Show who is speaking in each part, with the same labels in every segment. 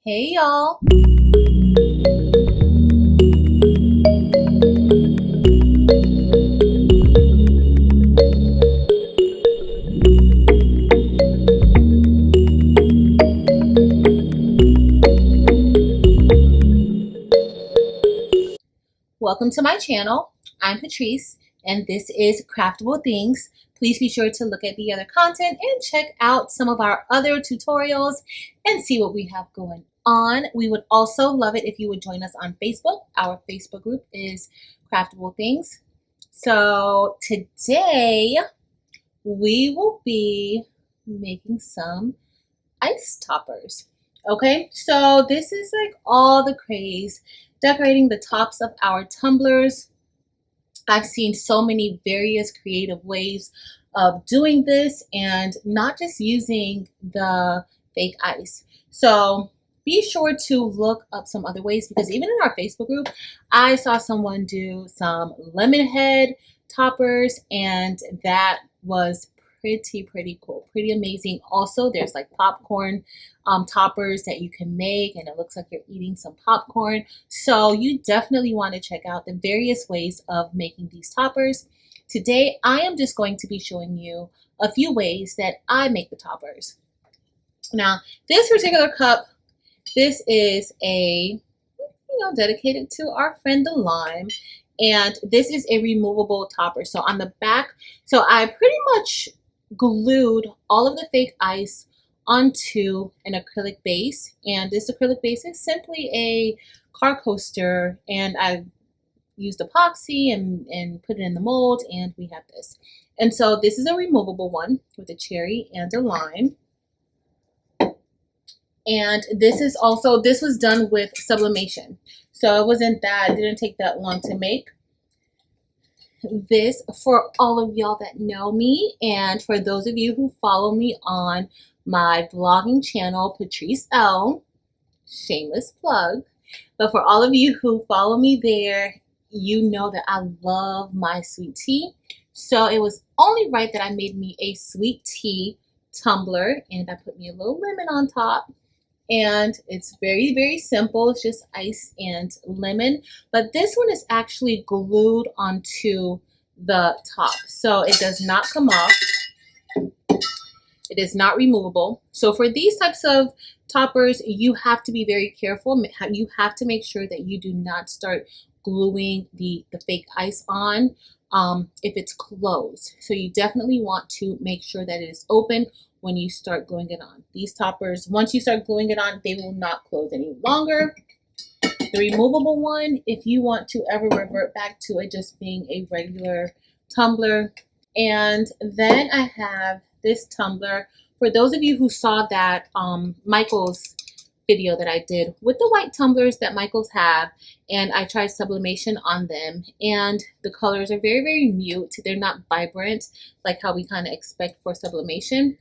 Speaker 1: Hey y'all. Welcome to my channel. I'm Patrice and this is Craftable Things. Please be sure to look at the other content and check out some of our other tutorials and see what we have going on. We would also love it if you would join us on Facebook. Our Facebook group is Craftable Things. So today we will be making some ice toppers. Okay, so this is like all the craze, decorating the tops of our tumblers. I've seen so many various creative ways of doing this and not just using the fake ice. So be sure to look up some other ways, because even in our Facebook group, I saw someone do some lemon head toppers and that was pretty cool, pretty amazing. Also, there's like popcorn toppers that you can make and it looks like you're eating some popcorn. So you definitely want to check out the various ways of making these toppers. Today I am just going to be showing you a few ways that I make the toppers. Now this particular cup, this is a dedicated to our friend the lime, and this is a removable topper. So on the back, so I pretty much glued all of the fake ice onto an acrylic base, and this acrylic base is simply a car coaster, and I used epoxy and put it in the mold, and we have this. And so this is a removable one with a cherry and a lime. And this is also, this was done with sublimation, so it didn't take that long to make. This, for all of y'all that know me, and for those of you who follow me on my vlogging channel, Patrice L, shameless plug, but for all of you who follow me there, you know that I love my sweet tea. So it was only right that I made me a sweet tea tumbler, and I put me a little lemon on top. And it's very simple. It's just ice and lemon, but this one is actually glued onto the top, so it does not come off. It is not removable. So for these types of toppers, you have to be very careful. You have to make sure that you do not start gluing the fake ice on if it's closed. So you definitely want to make sure that it is open when you start gluing it on. These toppers, once you start gluing it on, they will not close any longer. The removable one, if you want to ever revert back to it just being a regular tumbler. And then I have this tumbler. For those of you who saw that Michael's video that I did with the white tumblers that Michael's have, and I tried sublimation on them, and the colors are very mute. They're not vibrant like how we kind of expect for sublimation.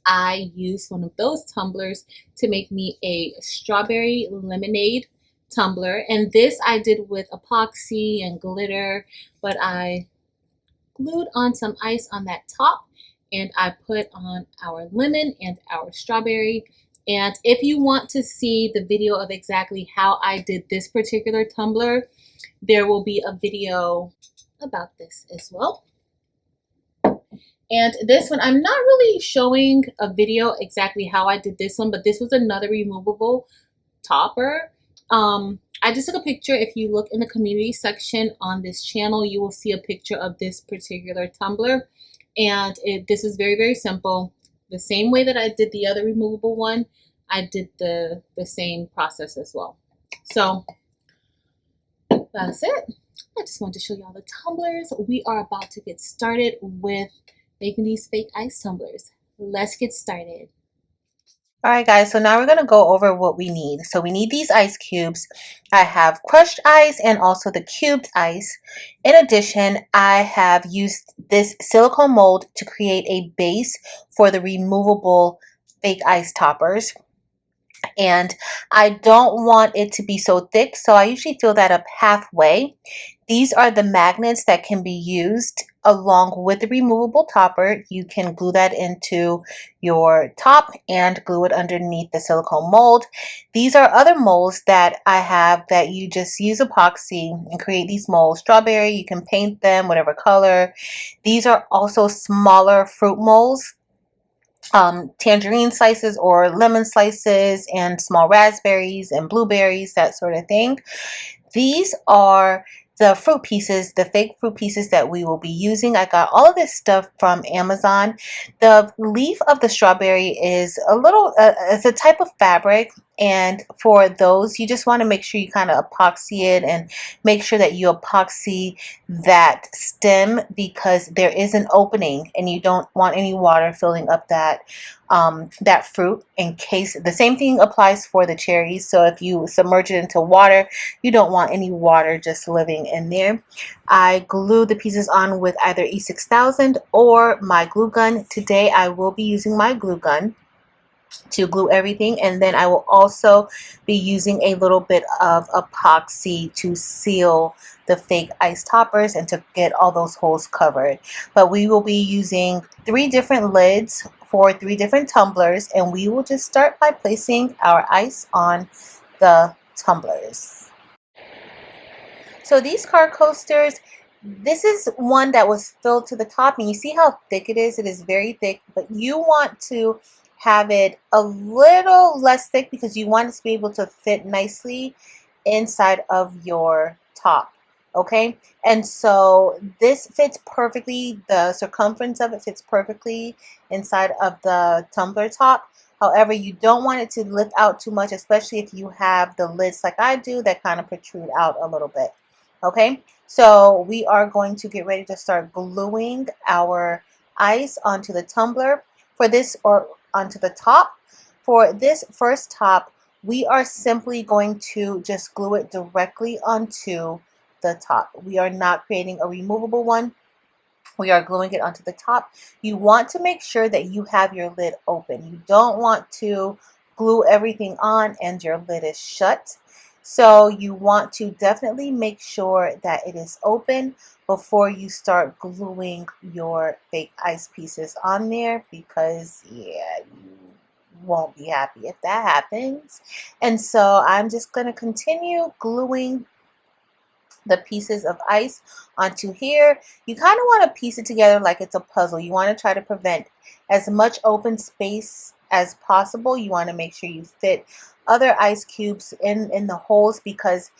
Speaker 1: I used one of those tumblers to make me a strawberry lemonade tumbler, and this I did with epoxy and glitter, but I glued on some ice on that top, and I put on our lemon and our strawberry. And if you want to see the video of exactly how I did this particular tumbler, there will be a video about this as well. And this one, I'm not really showing a video exactly how I did this one, but this was another removable topper. I just took a picture. If you look in the community section on this channel, you will see a picture of this particular tumbler. And this is very simple. The same way that I did the other removable one, I did the same process as well. So that's it. I just wanted to show y'all the tumblers. We are about to get started with making these fake ice tumblers. Let's get started. All right, guys, so now we're going to go over what we need. So we need these ice cubes. I have crushed ice and also the cubed ice. In addition, I have used this silicone mold to create a base for the removable fake ice toppers. And I don't want it to be so thick, so I usually fill that up halfway. These are the magnets that can be used along with the removable topper, you can glue that into your top and glue it underneath the silicone mold. These are other molds that I have that you just use epoxy and create these molds. Strawberry, you can paint them whatever color. These are also smaller fruit molds, tangerine slices or lemon slices, and small raspberries and blueberries, that sort of thing. These are the fruit pieces, the fake fruit pieces that we will be using. I got all of this stuff from Amazon. The leaf of the strawberry is a little, it's a type of fabric. And for those, you just want to make sure you kind of epoxy it and make sure that you epoxy that stem, because there is an opening and you don't want any water filling up that fruit, in case. The same thing applies for the cherries. So if you submerge it into water, you don't want any water just living in there. I glue the pieces on with either E6000 or my glue gun. Today I will be using my glue gun to glue everything, and then I will also be using a little bit of epoxy to seal the fake ice toppers and to get all those holes covered. But we will be using 3 different lids for 3 different tumblers, and we will just start by placing our ice on the tumblers. So these car coasters, this is one that was filled to the top, and you see how thick it is. It is very thick, but you want to have it a little less thick because you want it to be able to fit nicely inside of your top. Okay, and so this fits perfectly. The circumference of it fits perfectly inside of the tumbler top. However, you don't want it to lift out too much, especially if you have the lids like I do that kind of protrude out a little bit. Okay, so we are going to get ready to start gluing our ice onto the tumbler for this, or onto the top. For this first top, we are simply going to just glue it directly onto the top. We are not creating a removable one. We are gluing it onto the top. You want to make sure that you have your lid open. You don't want to glue everything on and your lid is shut. So you want to definitely make sure that it is open before you start gluing your fake ice pieces on there, because yeah, you won't be happy if that happens. And so I'm just going to continue gluing the pieces of ice onto here. You kind of want to piece it together like it's a puzzle. You want to try to prevent as much open space as possible. You want to make sure you fit other ice cubes in the holes, because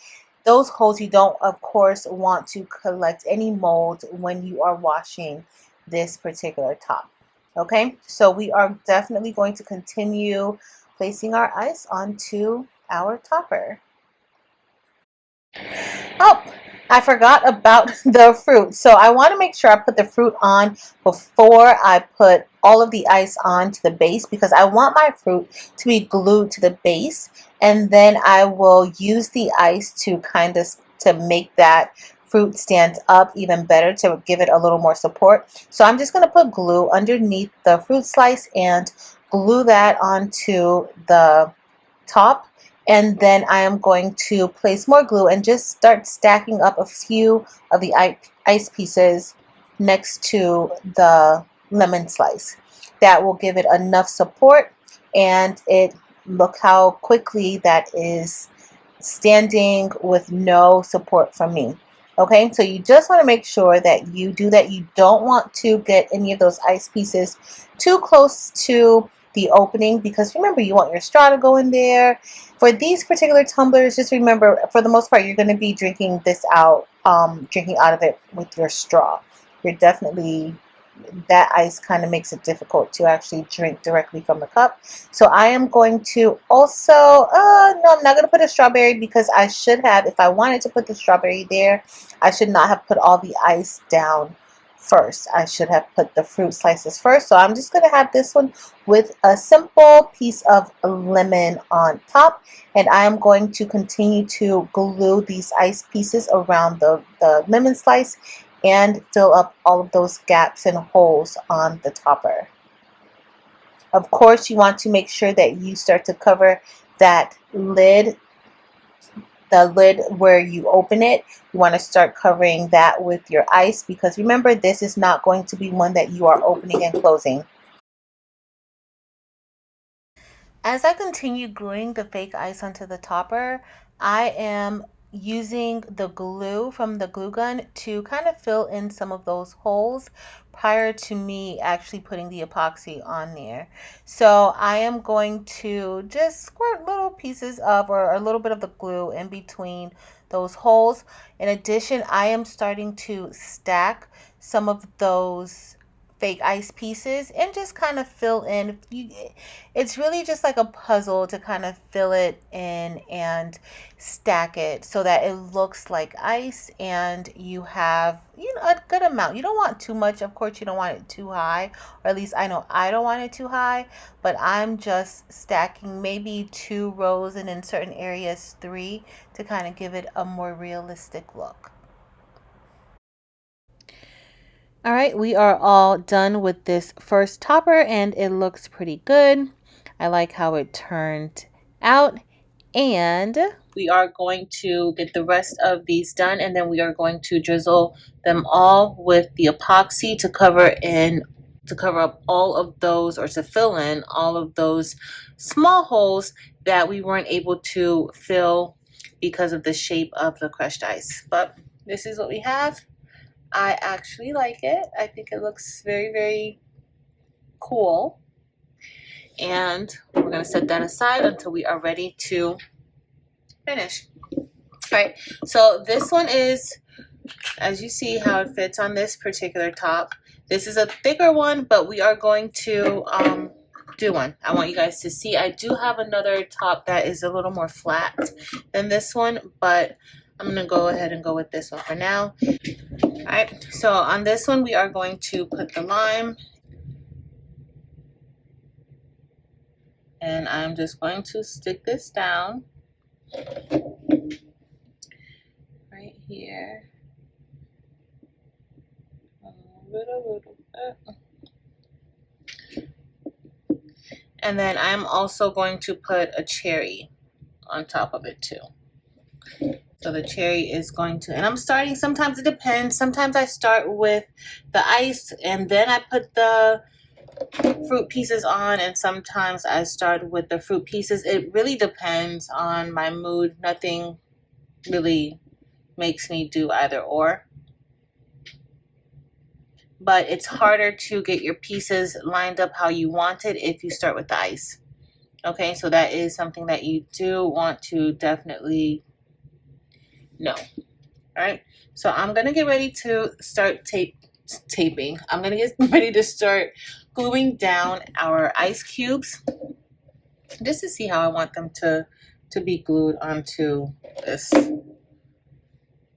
Speaker 1: those holes you don't, of course, want to collect any mold when you are washing this particular top. Okay, so we are definitely going to continue placing our ice onto our topper. Oh, I forgot about the fruit. So I want to make sure I put the fruit on before I put all of the ice on to the base, because I want my fruit to be glued to the base, and then I will use the ice to kind of make that fruit stand up even better, to give it a little more support. So I'm just going to put glue underneath the fruit slice and glue that onto the top. And then I am going to place more glue and just start stacking up a few of the ice pieces next to the lemon slice. That will give it enough support, and look how quickly that is standing with no support from me. Okay, so you just want to make sure that you do that. You don't want to get any of those ice pieces too close to the opening, because remember, you want your straw to go in there. For these particular tumblers, just remember, for the most part, you're going to be drinking this out, drinking out of it with your straw. You're definitely, that ice kind of makes it difficult to actually drink directly from the cup. So I am going to also, no, I'm not going to put a strawberry, because I should have, if I wanted to put the strawberry there, I should not have put all the ice down first. I should have put the fruit slices first. So I'm just going to have this one with a simple piece of lemon on top, and I am going to continue to glue these ice pieces around the lemon slice and fill up all of those gaps and holes on the topper. Of course, you want to make sure that you start to cover that lid the lid where you open it, you want to start covering that with your ice, because remember, this is not going to be one that you are opening and closing. As I continue gluing the fake ice onto the topper, I am using the glue from the glue gun to kind of fill in some of those holes prior to me actually putting the epoxy on there. So I am going to just squirt little pieces of, or a little bit of the glue in between those holes. In addition, I am starting to stack some of those fake ice pieces and just kind of fill in. It's really just like a puzzle to kind of fill it in and stack it so that it looks like ice, and you have, you know, a good amount. You don't want too much, of course. You don't want it too high, or at least I know I don't want it too high, but I'm just stacking maybe 2 rows, and in certain areas 3, to kind of give it a more realistic look. All right, we are all done with this first topper and it looks pretty good. I like how it turned out, and we are going to get the rest of these done, and then we are going to drizzle them all with the epoxy to cover up all of those, or to fill in all of those small holes that we weren't able to fill because of the shape of the crushed ice. But this is what we have. I actually like it. I think it looks very, very cool. And we're going to set that aside until we are ready to finish. All right, so this one is, as you see how it fits on this particular top. This is a thicker one, but we are going to do one. I want you guys to see. I do have another top that is a little more flat than this one, but I'm going to go ahead and go with this one for now. All right, so on this one, we are going to put the lime. And I'm just going to stick this down right here. A little bit. And then I'm also going to put a cherry on top of it too. So the cherry is going to, and I'm starting, sometimes it depends. Sometimes I start with the ice and then I put the fruit pieces on, and sometimes I start with the fruit pieces. It really depends on my mood. Nothing really makes me do either or. But it's harder to get your pieces lined up how you want it if you start with the ice. Okay, so that is something that you do want to definitely know. All right, so I'm gonna get ready to start taping. I'm gonna get ready to start gluing down our ice cubes, just to see how I want them to be glued onto this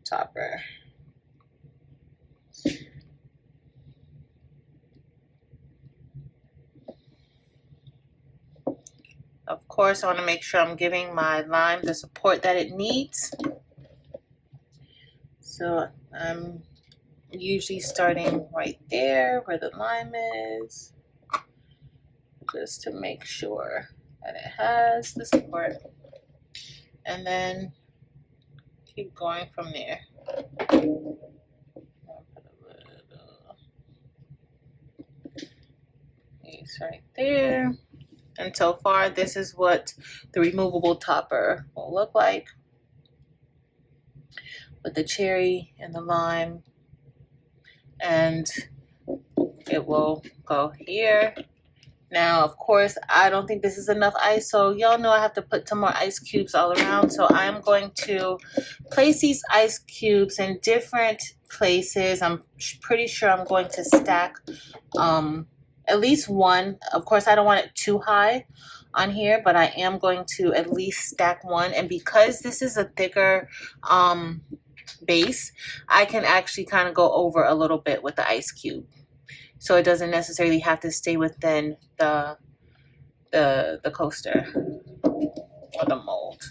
Speaker 1: topper. Of course, I want to make sure I'm giving my lime the support that it needs. So I'm usually starting right there where the lime is, just to make sure that it has the support, and then keep going from there. I'll put a little piece right there. And so far, this is what the removable topper will look like, with the cherry and the lime, and it will go here. Now, of course, I don't think this is enough ice, so y'all know I have to put some more ice cubes all around. So I'm going to place these ice cubes in different places. I'm pretty sure I'm going to stack at least one. Of course, I don't want it too high on here, but I am going to at least stack one. And because this is a thicker base, I can actually kind of go over a little bit with the ice cube, so it doesn't necessarily have to stay within the coaster or the mold.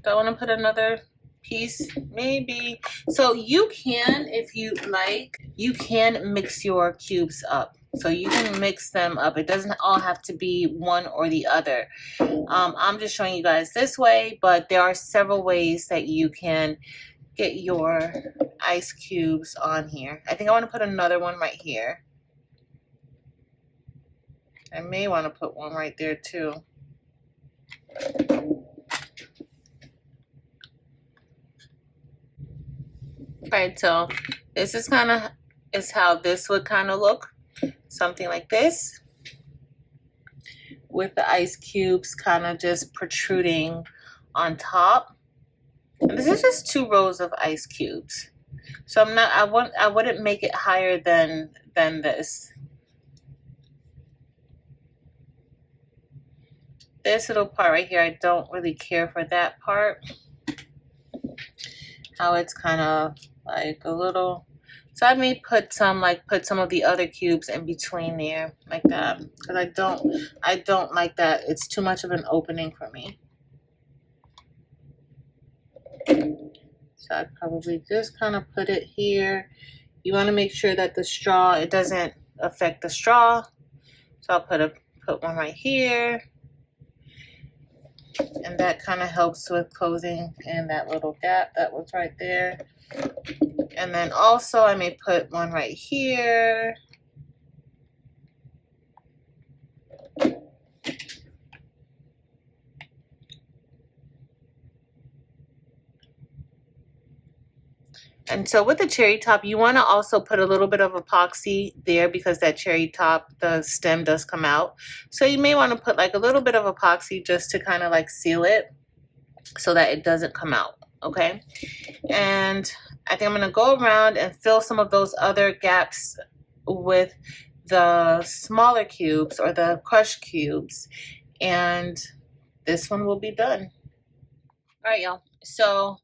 Speaker 1: Do I want to put another piece? Maybe. So you can, if you like, you can mix your cubes up. So you can mix them up. It doesn't all have to be one or the other. I'm just showing you guys this way, but there are several ways that you can get your ice cubes on here. I think I want to put another one right here. I may want to put one right there too. Alright, so this is how this would kind of look. Something like this, with the ice cubes kind of just protruding on top. And this is just 2 rows of ice cubes. So I wouldn't make it higher than this. This little part right here, I don't really care for that part. How it's kind of like a little, so I may put some of the other cubes in between there like that, because I don't like that. It's too much of an opening for me. So I'd probably just kind of put it here. You want to make sure that the straw, it doesn't affect the straw. So I'll put one right here. And that kind of helps with closing in that little gap that was right there. And then also I may put one right here. And so with the cherry top, you want to also put a little bit of epoxy there, because that cherry top, the stem does come out. So you may want to put like a little bit of epoxy just to kind of like seal it so that it doesn't come out, okay? And I think I'm going to go around and fill some of those other gaps with the smaller cubes or the crushed cubes, and this one will be done. All right, y'all. So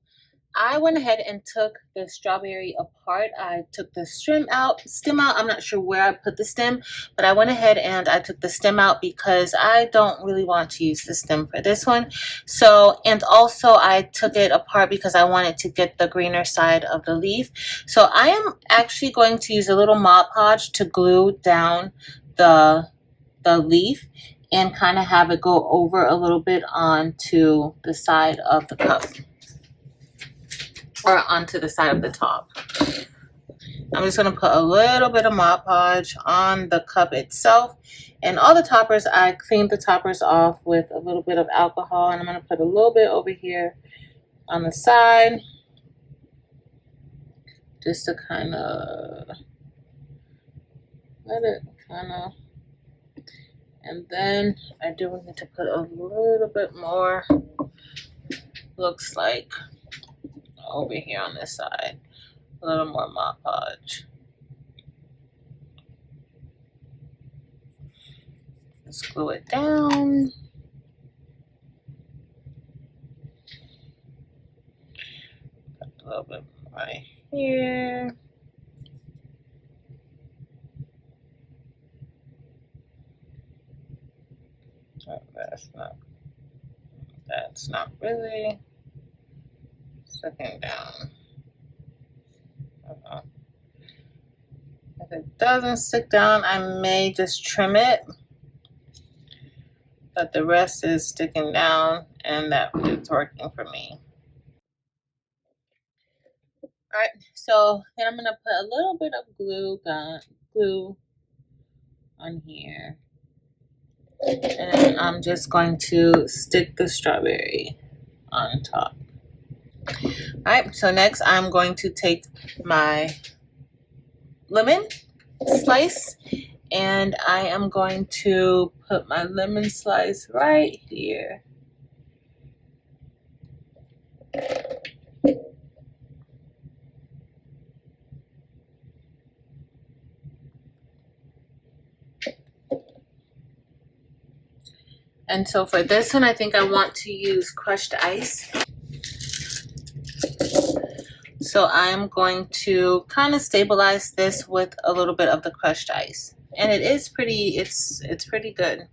Speaker 1: I went ahead and took the strawberry apart. I took the stem out. I'm not sure where I put the stem, but I went ahead and I took the stem out because I don't really want to use the stem for this one. So, and also I took it apart because I wanted to get the greener side of the leaf. So I am actually going to use a little Mod Podge to glue down the leaf and kind of have it go over a little bit onto the side of the cup, or onto the side of the top. I'm just going to put a little bit of Mod Podge on the cup itself. And all the toppers, I cleaned the toppers off with a little bit of alcohol, and I'm going to put a little bit over here on the side, just to kind of let it kind of, and then I do need to put a little bit more, looks like, over here on this side, a little more Mod Podge. Just glue it down. Put a little bit right here. Oh, that's not really sticking down. If it doesn't stick down, I may just trim it, but the rest is sticking down, and that is working for me. All right, so then I'm gonna put a little bit of glue on here, and I'm just going to stick the strawberry on top. All right, so next I'm going to take my lemon slice, and I am going to put my lemon slice right here. And so for this one, I think I want to use crushed ice. So I'm going to kind of stabilize this with a little bit of the crushed ice. And it is pretty, it's pretty good.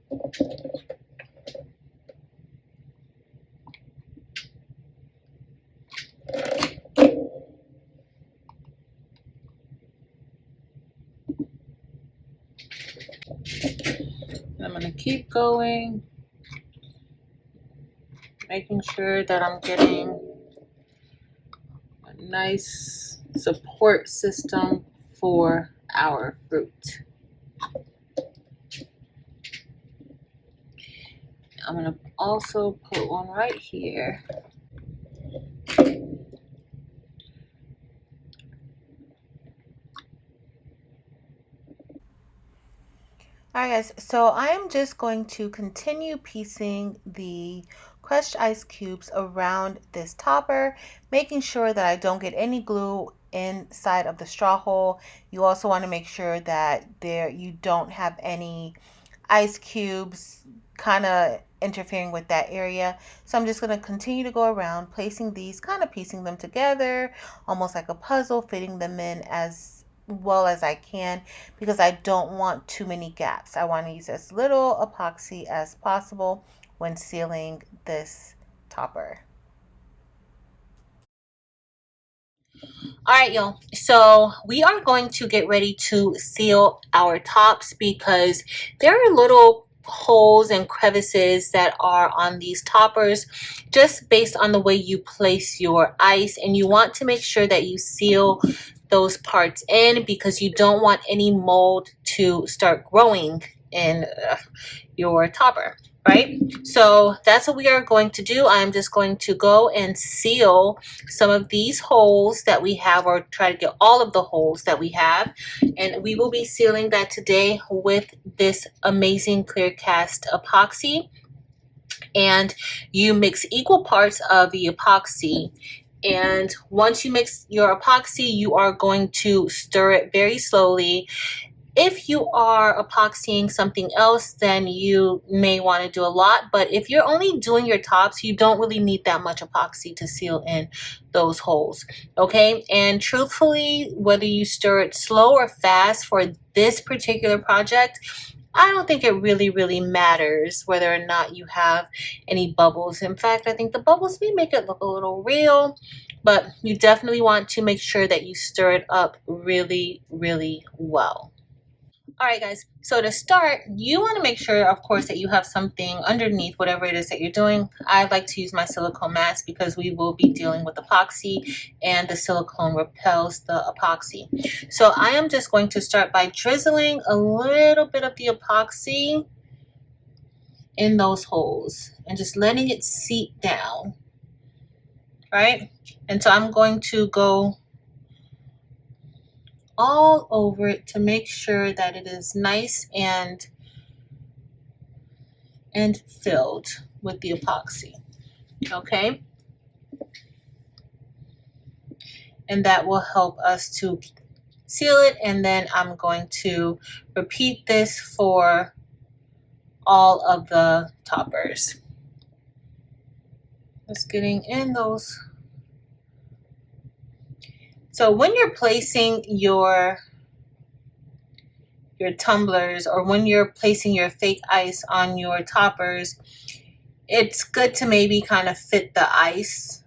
Speaker 1: gonna keep going, making sure that I'm getting a nice support system for our fruit. I'm gonna also put one right here. Alright guys, so I am just going to continue piecing the crushed ice cubes around this topper, making sure that I don't get any glue inside of the straw hole. You also want to make sure that you don't have any ice cubes kind of interfering with that area. So I'm just going to continue to go around placing these, kind of piecing them together, almost like a puzzle, fitting them in as well as I can, because I don't want too many gaps. I want to use as little epoxy as possible when sealing this topper. All right, y'all, so we are going to get ready to seal our tops because there are little holes and crevices that are on these toppers just based on the way you place your ice, and you want to make sure that you seal those parts in because you don't want any mold to start growing in your topper, right? So that's what we are going to do. I'm just going to go and seal some of these holes that we have, or try to get all of the holes that we have, and we will be sealing that today with this amazing clear cast epoxy. And you mix equal parts of the epoxy, and once you mix your epoxy, you are going to stir it very slowly. If you are epoxying something else, then you may want to do a lot, but if you're only doing your tops, you don't really need that much epoxy to seal in those holes, okay? And truthfully, whether you stir it slow or fast for this particular project, I don't think it really matters whether or not you have any bubbles. In fact, I think the bubbles may make it look a little real, but you definitely want to make sure that you stir it up really well. All right, guys, so to start, you want to make sure, of course, that you have something underneath whatever it is that you're doing. I like to use my silicone mats because we will be dealing with epoxy, and the silicone repels the epoxy. So I am just going to start by drizzling a little bit of the epoxy in those holes and just letting it seep down, right? And so I'm going to go all over it to make sure that it is nice and filled with the epoxy, okay? And that will help us to seal it, and then I'm going to repeat this for all of the toppers. Just getting in those. So when you're placing your tumblers, or when you're placing your fake ice on your toppers, it's good to maybe kind of fit the ice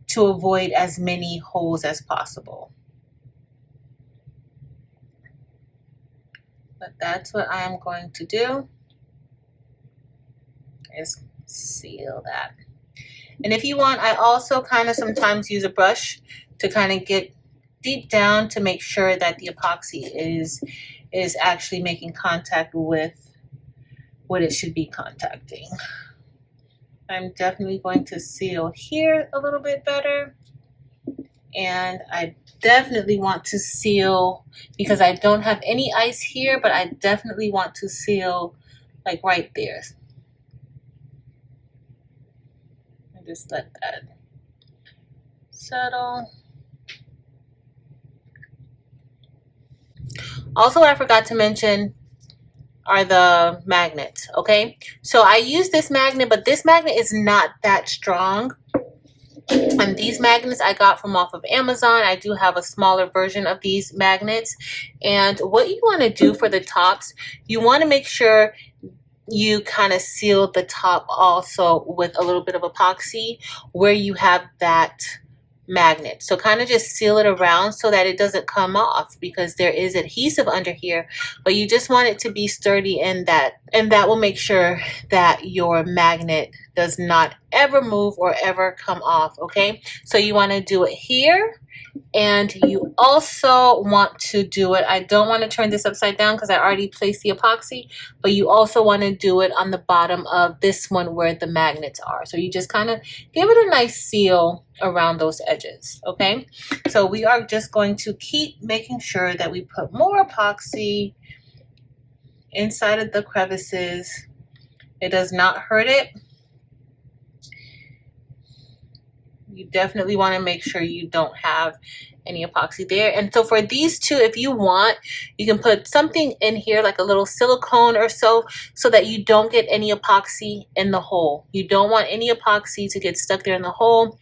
Speaker 1: to avoid as many holes as possible. But that's what I am going to do, is seal that. And if you want, I also kind of sometimes use a brush to kind of get deep down to make sure that the epoxy is actually making contact with what it should be contacting. I'm definitely going to seal here a little bit better, and I definitely want to seal, because I don't have any ice here, but I definitely want to seal like right there. And just let that settle. Also, what I forgot to mention are the magnets, okay? So I use this magnet, but this magnet is not that strong. And these magnets I got from off of Amazon. I do have a smaller version of these magnets. And what you want to do for the tops, you want to make sure you kind of seal the top also with a little bit of epoxy where you have that magnet. So kind of just seal it around so that it doesn't come off, because there is adhesive under here, but you just want it to be sturdy in that And that will make sure that your magnet does not ever move or ever come off, okay? So you want to do it here, and you also want to do it, I don't want to turn this upside down because I already placed the epoxy, but you also want to do it on the bottom of this one where the magnets are. So you just kind of give it a nice seal around those edges, okay? So we are just going to keep making sure that we put more epoxy inside of the crevices. It does not hurt it. You definitely want to make sure you don't have any epoxy there. And so for these two, if you want, you can put something in here like a little silicone or so that you don't get any epoxy in the hole. You don't want any epoxy to get stuck there in the hole.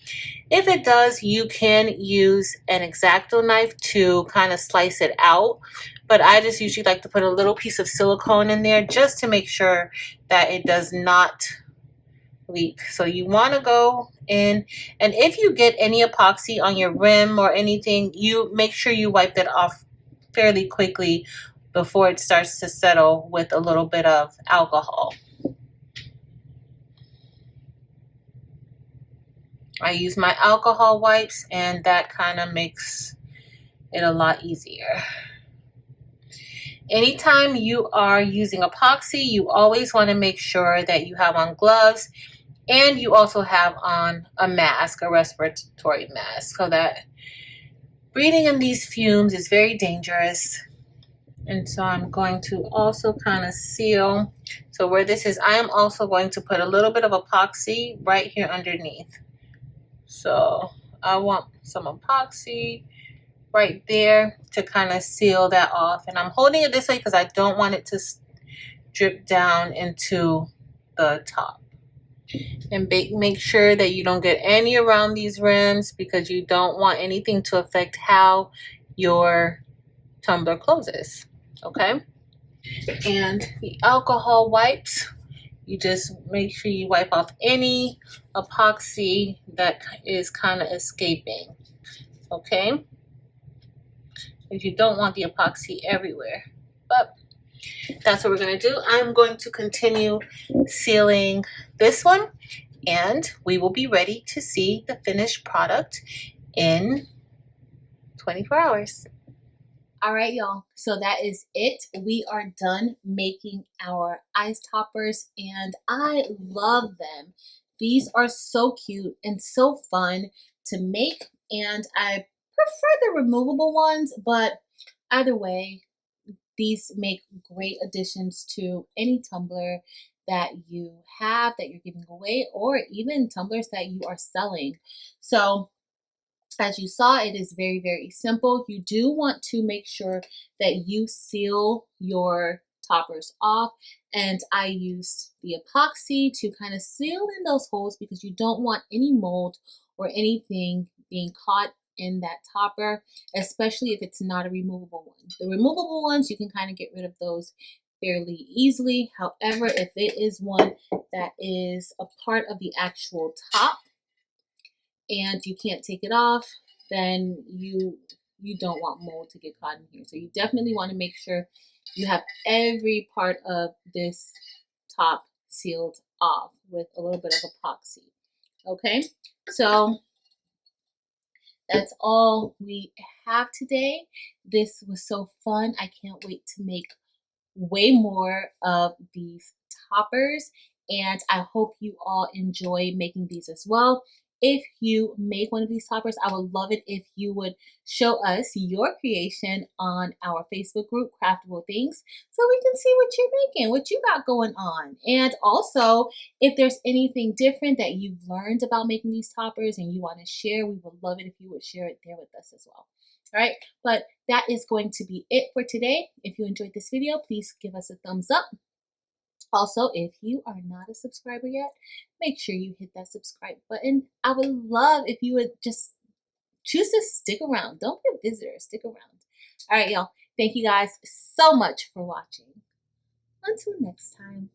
Speaker 1: If it does, you can use an X-Acto knife to kind of slice it out. But I just usually like to put a little piece of silicone in there just to make sure that it does not leak. So you want to go in, and if you get any epoxy on your rim or anything, you make sure you wipe that off fairly quickly before it starts to settle with a little bit of alcohol. I use my alcohol wipes, and that kind of makes it a lot easier. Anytime you are using epoxy, you always want to make sure that you have on gloves, and you also have on a mask, a respiratory mask, so that breathing in these fumes is very dangerous. And so I'm going to also kind of seal. So where this is, I am also going to put a little bit of epoxy right here underneath. So I want some epoxy right there to kind of seal that off. And I'm holding it this way because I don't want it to drip down into the top. And make sure that you don't get any around these rims because you don't want anything to affect how your tumbler closes, okay? And the alcohol wipes, you just make sure you wipe off any epoxy that is kind of escaping, okay? Because you don't want the epoxy everywhere. But that's what we're going to do. I'm going to continue sealing this one, and we will be ready to see the finished product in 24 hours. All right, y'all. So that is it. We are done making our ice toppers, and I love them. These are so cute and so fun to make, and I prefer the removable ones, but either way, these make great additions to any tumbler that you have, that you're giving away, or even tumblers that you are selling. So as you saw, it is very, very simple. You do want to make sure that you seal your toppers off, and I used the epoxy to kind of seal in those holes because you don't want any mold or anything being caught in that topper, especially if it's not a removable one. The removable ones, you can kind of get rid of those fairly easily. However, if it is one that is a part of the actual top and you can't take it off, then you don't want mold to get caught in here. So you definitely want to make sure you have every part of this top sealed off with a little bit of epoxy. Okay, so that's all we have today. This was so fun. I can't wait to make way more of these toppers, and I hope you all enjoy making these as well. If you make one of these toppers, I would love it if you would show us your creation on our Facebook group, Craftable Things, so we can see what you're making, what you got going on. And also, if there's anything different that you've learned about making these toppers and you want to share, we would love it if you would share it there with us as well. All right, but that is going to be it for today. If you enjoyed this video, please give us a thumbs up. Also, if you are not a subscriber yet, make sure you hit that subscribe button. I would love if you would just choose to stick around. Don't be a visitor, stick around. All right, y'all. Thank you guys so much for watching. Until next time.